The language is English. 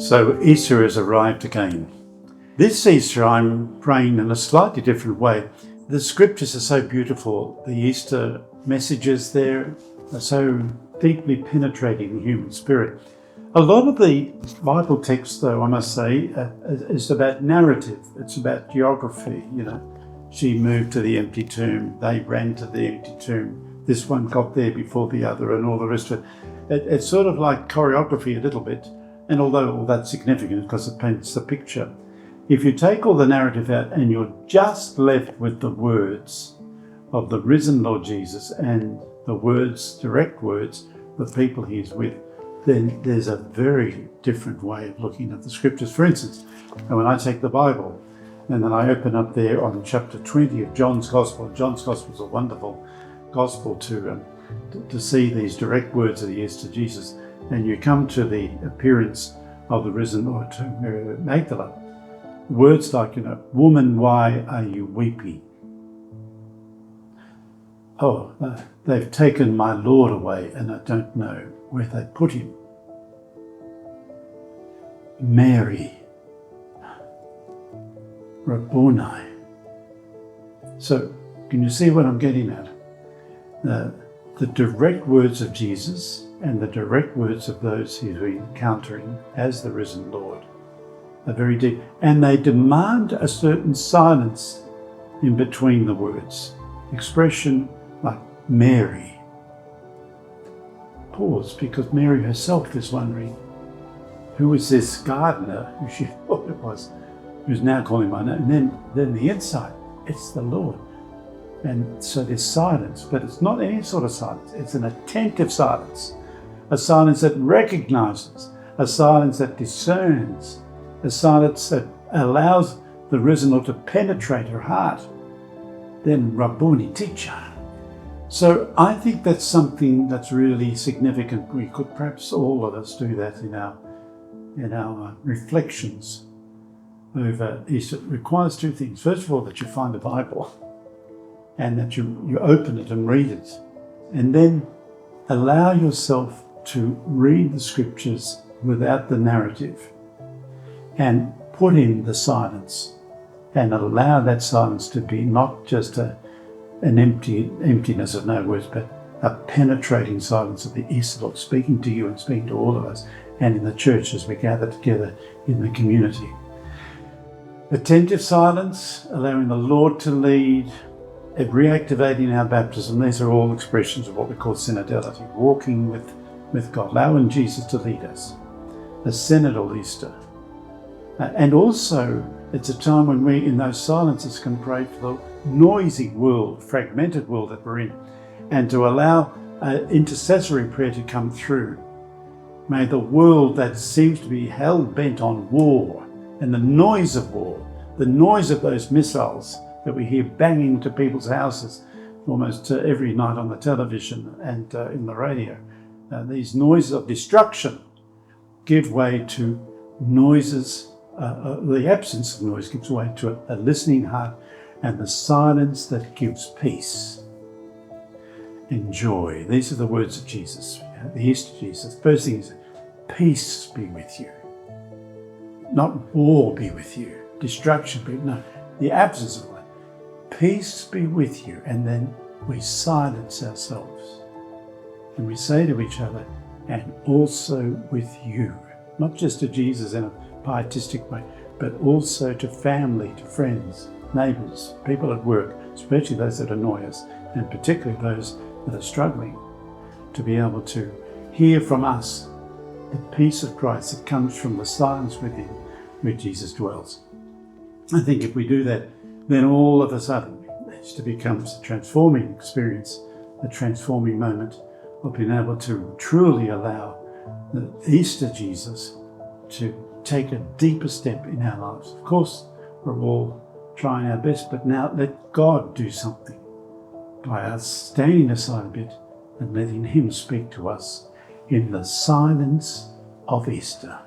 So Easter has arrived again. This Easter I'm praying in a slightly different way. The scriptures are so beautiful. The Easter messages there are so deeply penetrating the human spirit. A lot of the Bible text, though, I must say, is about narrative. It's about geography. She moved to the empty tomb. They ran to the empty tomb. This one got there before the other, and all the rest of it. It's sort of like choreography a little bit. And although all that's significant because it paints the picture, if you take all the narrative out and you're just left with the words of the risen Lord Jesus and the words, direct words, the people he's with, then there's a very different way of looking at the scriptures. For instance, when I take the Bible and then I open up there on chapter 20 of John's Gospel. John's Gospel is a wonderful gospel to see these direct words that he gives to Jesus. And you come to the appearance of the risen Lord to Mary Magdalene. Words like, woman, why are you weeping? Oh, they've taken my Lord away and I don't know where they put him. Mary, Rabboni. So, can you see what I'm getting at? The direct words of Jesus and the direct words of those he's encountering as the risen Lord are very deep. And they demand a certain silence in between the words. Expression like Mary. Pause, because Mary herself is wondering, who is this gardener who she thought it was, who's now calling my name? And then the insight, it's the Lord. And so there's silence, but it's not any sort of silence. It's an attentive silence, a silence that recognizes, a silence that discerns, a silence that allows the risen Lord to penetrate her heart. Then Rabboni, teacher. So I think that's something that's really significant. We could perhaps all of us do that in our reflections over Easter. It requires two things. First of all, that you find the Bible and that you open it and read it. And then allow yourself to read the scriptures without the narrative and put in the silence and allow that silence to be not just an emptiness of no words, but a penetrating silence of the Easter Lord speaking to you and speaking to all of us and in the church as we gather together in the community. Attentive silence, allowing the Lord to lead, reactivating our baptism. These are all expressions of what we call synodality, walking with God, allowing Jesus to lead us. A synodal Easter. And also, it's a time when we, in those silences, can pray for the noisy world, fragmented world that we're in, and to allow intercessory prayer to come through. May the world that seems to be hell-bent on war and the noise of war, the noise of those missiles that we hear banging into people's houses almost every night on the television and in the radio. These noises of destruction give way to noises, the absence of noise gives way to a listening heart and the silence that gives peace and joy. These are the words of Jesus, the Easter Jesus. First thing is, peace be with you. Not war be with you, destruction be, no, the absence of life. Peace be with you. And then we silence ourselves. And we say to each other, and also with you. Not just to Jesus in a pietistic way, but also to family, to friends, neighbours, people at work, especially those that annoy us, and particularly those that are struggling, to be able to hear from us the peace of Christ that comes from the silence within where Jesus dwells. I think if we do that, then all of a sudden it becomes a transforming experience, a transforming moment of being able to truly allow the Easter Jesus to take a deeper step in our lives. Of course, we're all trying our best, but now let God do something by us standing aside a bit and letting Him speak to us in the silence of Easter.